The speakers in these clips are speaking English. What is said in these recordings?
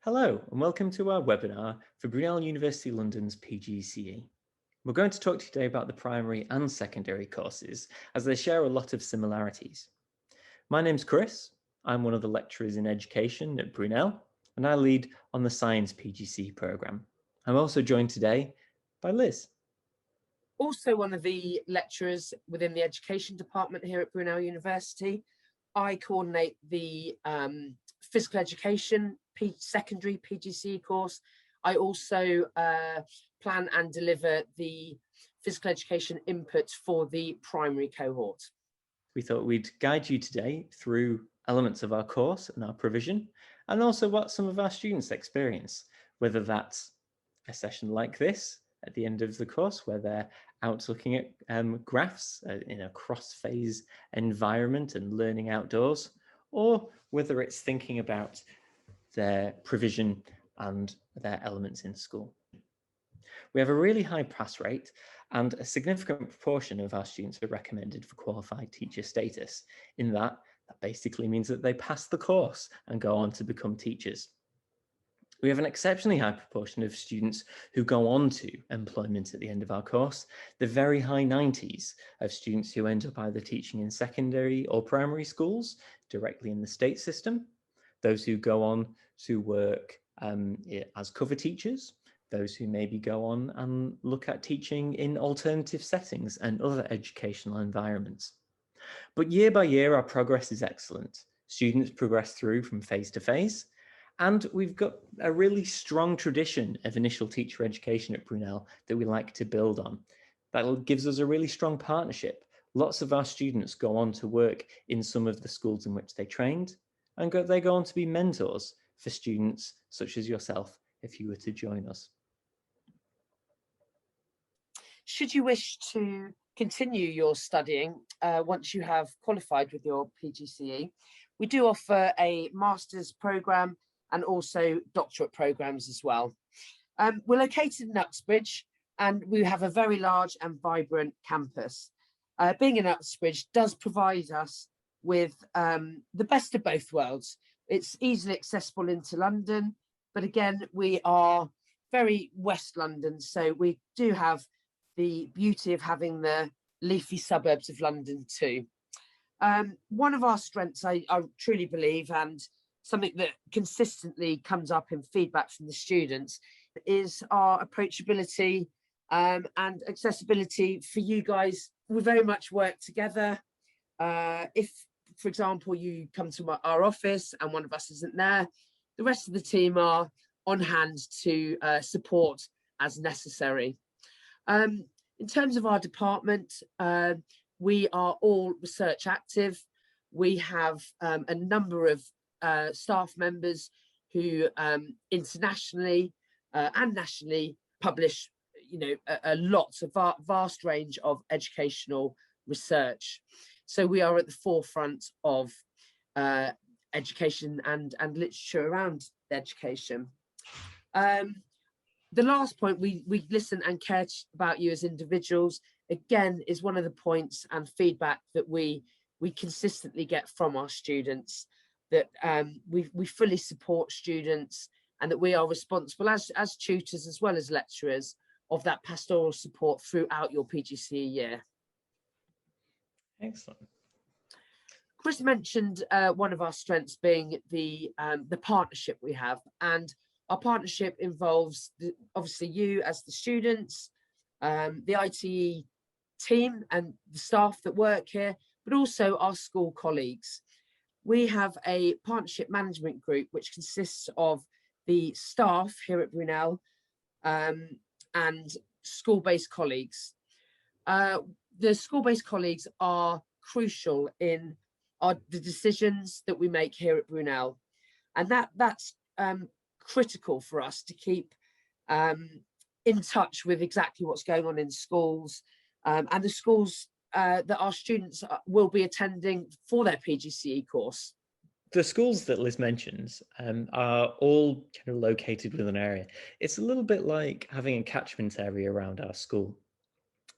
Hello and welcome to our webinar for Brunel University London's PGCE. We're going to talk to you today about the primary and secondary courses as they share a lot of similarities. My name's Chris, I'm one of the lecturers in education at Brunel and I lead on the Science PGCE programme. I'm also joined today by Liz. Also one of the lecturers within the education department here at Brunel University. I coordinate the physical education secondary PGCE course. I also plan and deliver the physical education input for the primary cohort. We thought we'd guide you today through elements of our course and our provision, and also what some of our students experience, whether that's a session like this at the end of the course where they're out looking at graphs in a cross-phase environment and learning outdoors, or whether it's thinking about their provision and their elements in school. We have a really high pass rate and a significant proportion of our students are recommended for qualified teacher status. In that basically means that they pass the course and go on to become teachers. We have an exceptionally high proportion of students who go on to employment at the end of our course, the very high 90s of students who end up either teaching in secondary or primary schools directly in the state system, those who go on to work as cover teachers, those who maybe go on and look at teaching in alternative settings and other educational environments. But year by year, our progress is excellent. Students progress through from phase to phase, and we've got a really strong tradition of initial teacher education at Brunel that we like to build on. That gives us a really strong partnership. Lots of our students go on to work in some of the schools in which they trained, and they go on to be mentors for students such as yourself if you were to join us. Should you wish to continue your studying once you have qualified with your PGCE, we do offer a master's programme and also doctorate programmes as well. We're located in Uxbridge and we have a very large and vibrant campus. Being in Uxbridge does provide us with the best of both worlds. It's easily accessible into London, but again, we are very West London, so we do have the beauty of having the leafy suburbs of London too. One of our strengths, I truly believe, and something that consistently comes up in feedback from the students, is our approachability and accessibility for you guys. We very much work together. If, for example, you come to our office and one of us isn't there, the rest of the team are on hand to support as necessary. In terms of our department, we are all research active. We have a number of staff members who internationally and nationally publish, a vast range of educational research. So we are at the forefront of education and literature around education. The last point, we listen and care about you as individuals, again, is one of the points and feedback that we consistently get from our students, that we fully support students and that we are responsible as tutors as well as lecturers of that pastoral support throughout your PGCE year. Excellent. Chris mentioned one of our strengths being the partnership we have, and our partnership involves obviously you as the students, the ITE team and the staff that work here, but also our school colleagues. We have a partnership management group which consists of the staff here at Brunel and school-based colleagues. The school-based colleagues are crucial in the decisions that we make here at Brunel, and that's critical for us to keep in touch with exactly what's going on in schools and the schools that our students will be attending for their PGCE course. The schools that Liz mentions are all kind of located within an area. It's a little bit like having a catchment area around our school.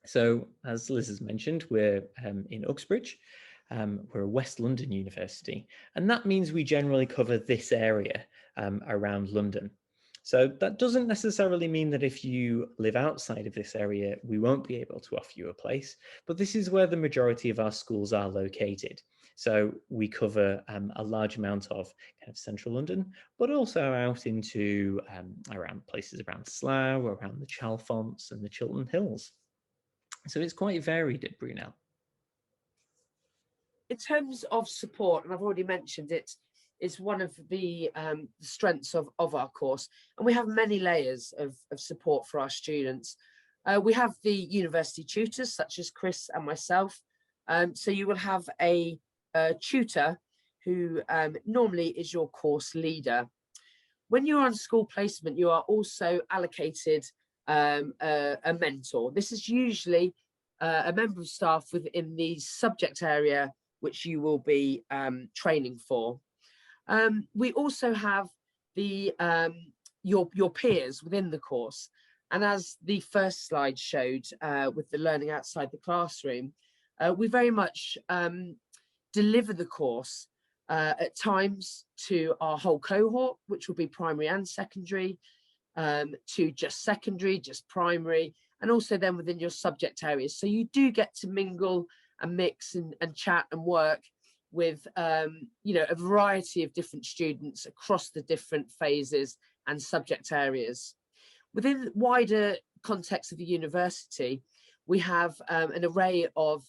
So as Liz has mentioned, we're in Uxbridge. We're a West London university, and that means we generally cover this area around London. So that doesn't necessarily mean that if you live outside of this area, we won't be able to offer you a place, but this is where the majority of our schools are located. So we cover a large amount of kind of central London, but also out into around places around Slough, around the Chalfonts and the Chiltern Hills. So it's quite varied at Brunel. In terms of support, and I've already mentioned it, is one of the strengths of our course, and we have many layers of support for our students. We have the university tutors such as Chris and myself. So you will have a tutor who normally is your course leader. When you're on school placement, you are also allocated a mentor. This is usually a member of staff within the subject area which you will be training for. We also have the your peers within the course. And as the first slide showed with the learning outside the classroom, we very much deliver the course at times to our whole cohort, which will be primary and secondary, to just secondary, just primary, and also then within your subject areas. So you do get to mingle and mix and chat and work with you know, a variety of different students across the different phases and subject areas. Within the wider context of the university, we have an array of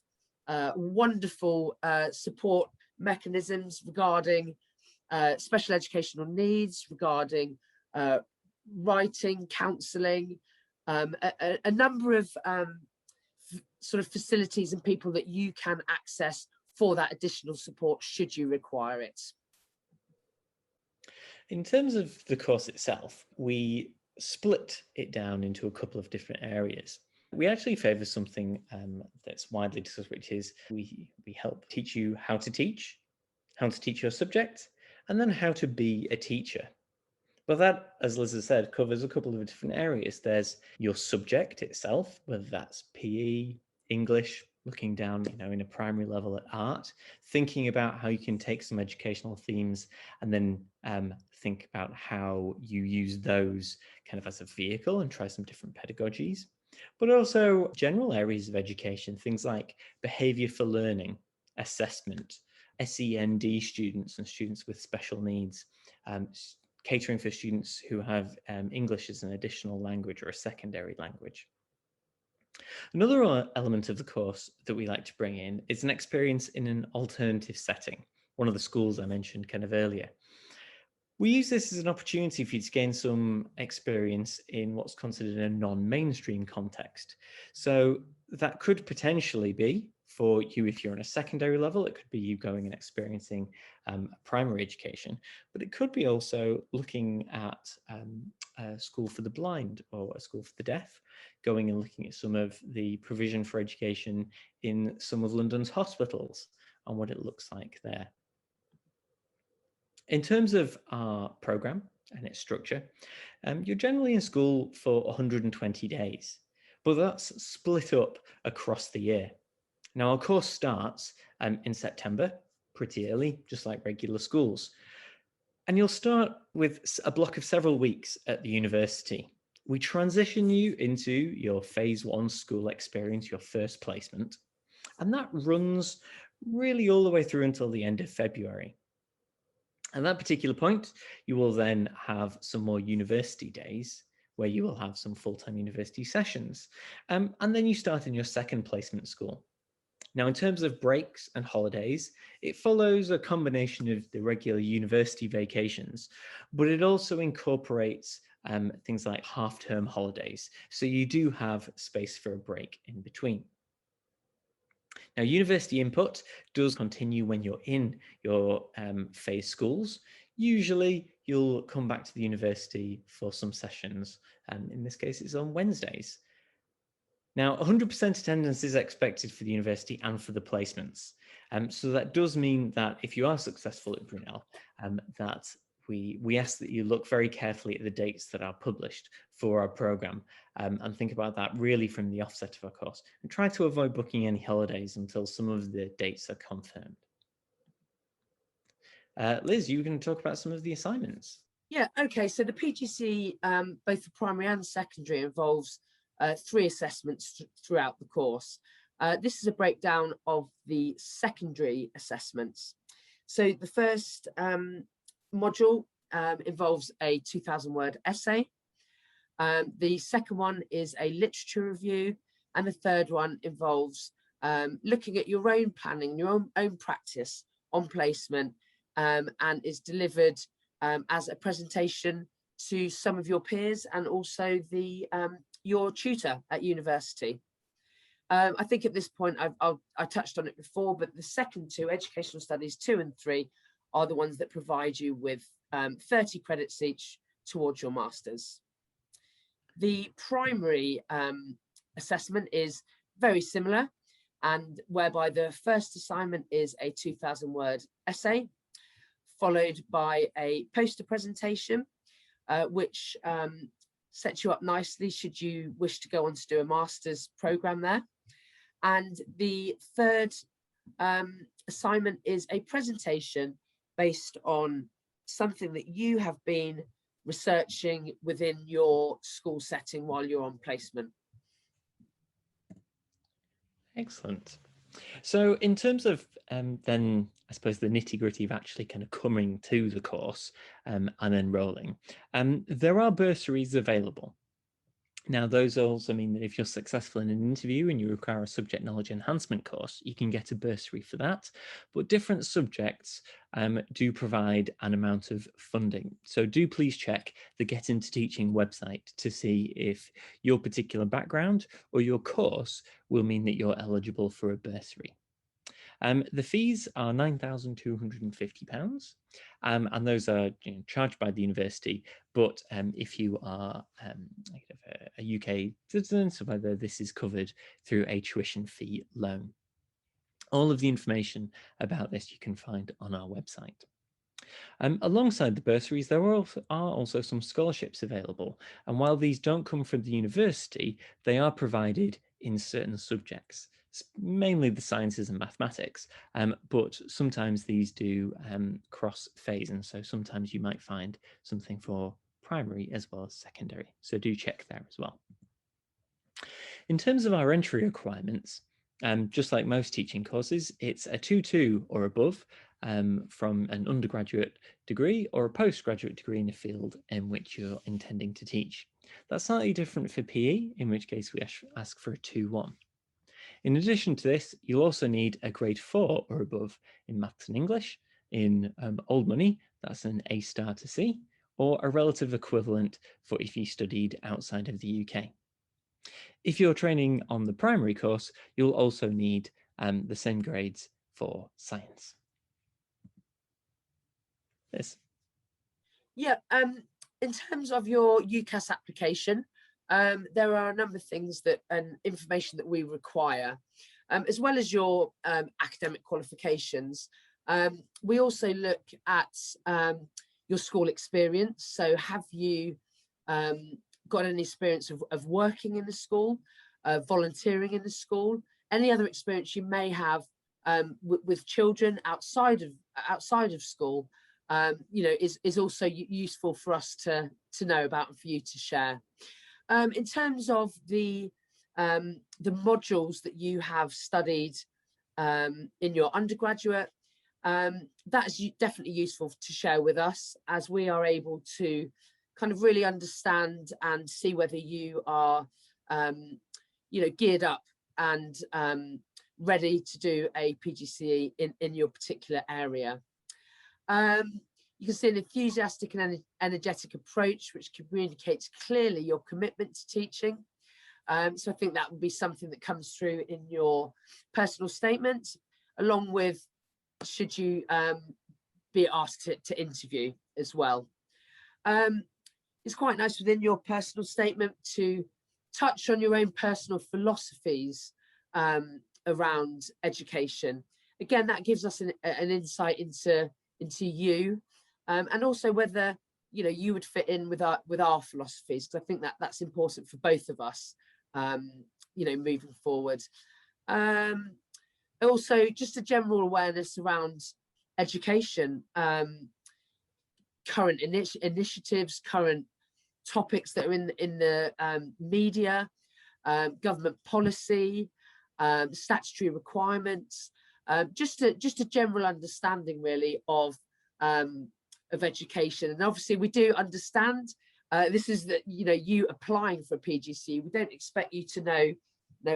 wonderful support mechanisms regarding special educational needs, regarding writing, counselling, a number of sort of facilities and people that you can access for that additional support should you require it. In terms of the course itself, we split it down into a couple of different areas. We actually favour something that's widely discussed, which is we help teach you how to teach your subject, and then how to be a teacher. But that, as Liz has said, covers a couple of different areas. There's your subject itself, whether that's PE, English, looking down, you know, in a primary level at art, thinking about how you can take some educational themes and then think about how you use those kind of as a vehicle and try some different pedagogies. But also general areas of education, things like behaviour for learning, assessment, SEND students and students with special needs, catering for students who have English as an additional language or a secondary language. Another element of the course that we like to bring in is an experience in an alternative setting, one of the schools I mentioned kind of earlier. We use this as an opportunity for you to gain some experience in what's considered a non-mainstream context. So that could potentially be for you if you're on a secondary level, it could be you going and experiencing primary education, but it could be also looking at a school for the blind or a school for the deaf, going and looking at some of the provision for education in some of London's hospitals and what it looks like there. In terms of our programme and its structure, you're generally in school for 120 days, but that's split up across the year. Now, our course starts in September, pretty early, just like regular schools. And you'll start with a block of several weeks at the university. We transition you into your phase 1 school experience, your first placement, and that runs really all the way through until the end of February. At that particular point, you will then have some more university days where you will have some full-time university sessions. And then you start in your second placement school. Now, in terms of breaks and holidays, it follows a combination of the regular university vacations, but it also incorporates things like half-term holidays. So you do have space for a break in between. Now, university input does continue when you're in your phase schools. Usually, you'll come back to the university for some sessions, and in this case, it's on Wednesdays. Now, 100% attendance is expected for the university and for the placements. So that does mean that if you are successful at Brunel, that we ask that you look very carefully at the dates that are published for our program, and think about that really from the offset of our course, and try to avoid booking any holidays until some of the dates are confirmed. Liz, you can talk about some of the assignments. Yeah, okay. So the PGCE, both the primary and secondary, involves 3 assessments throughout the course. This is a breakdown of the secondary assessments. So the first module involves a 2,000-word essay. The second one is a literature review, and the third one involves looking at your own planning, your own practice on placement, and is delivered as a presentation to some of your peers and also your tutor at university. I think at this point, I touched on it before, but the second 2, educational studies 2 and 3, are the ones that provide you with 30 credits each towards your masters. The primary assessment is very similar, and whereby the first assignment is a 2,000-word essay, followed by a poster presentation, which sets you up nicely should you wish to go on to do a master's program there. And the third assignment is a presentation based on something that you have been researching within your school setting while you're on placement. Excellent. So in terms of then, I suppose, the nitty-gritty of actually kind of coming to the course and enrolling, there are bursaries available. Now, those also mean that if you're successful in an interview and you require a subject knowledge enhancement course, you can get a bursary for that. But different subjects do provide an amount of funding. So do please check the Get Into Teaching website to see if your particular background or your course will mean that you're eligible for a bursary. The fees are £9,250, and those are charged by the university. But if you are a UK citizen, so whether this is covered through a tuition fee loan. All of the information about this you can find on our website. Alongside the bursaries, there are also some scholarships available. And while these don't come from the university, they are provided in certain subjects, mainly the sciences and mathematics, but sometimes these do cross phase, and so sometimes you might find something for primary as well as secondary, so do check there as well. In terms of our entry requirements, just like most teaching courses, it's a 2-2 or above from an undergraduate degree or a postgraduate degree in a field in which you're intending to teach. That's slightly different for PE, in which case we ask for a 2-1. In addition to this, you'll also need a grade 4 or above in maths and English. In old money, that's an A star to C, or a relative equivalent for if you studied outside of the UK. If you're training on the primary course, you'll also need the same grades for science. This. Yeah, in terms of your UCAS application, there are a number of things and information that we require, as well as your academic qualifications. We also look at your school experience. So have you got any experience of working in the school, volunteering in the school, any other experience you may have with children outside of school, is also useful for us to know about and for you to share. In terms of the modules that you have studied in your undergraduate, that is definitely useful to share with us, as we are able to kind of really understand and see whether you are geared up and ready to do a PGCE in your particular area. You can see an enthusiastic and energetic approach which communicates clearly your commitment to teaching. So I think that would be something that comes through in your personal statement, along with should you be asked to interview as well. It's quite nice within your personal statement to touch on your own personal philosophies around education. Again, that gives us an insight into you and also whether you would fit in with our philosophies, because I think that's important for both of us, moving forward. Also, just a general awareness around education, current initiatives, current topics that are in the media, government policy, statutory requirements, just a general understanding really of education. And obviously we do understand this is that you applying for a PGCE. We don't expect you to know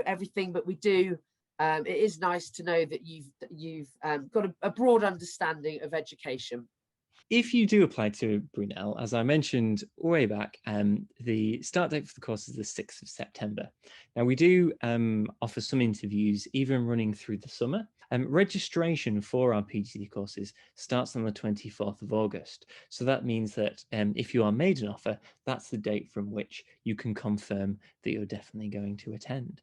everything, but we do. It is nice to know that you've got a broad understanding of education. If you do apply to Brunel, as I mentioned way back, the start date for the course is the 6th of September. Now, we do offer some interviews, even running through the summer. Registration for our PGCE courses starts on the 24th of August. So that means that if you are made an offer, that's the date from which you can confirm that you're definitely going to attend.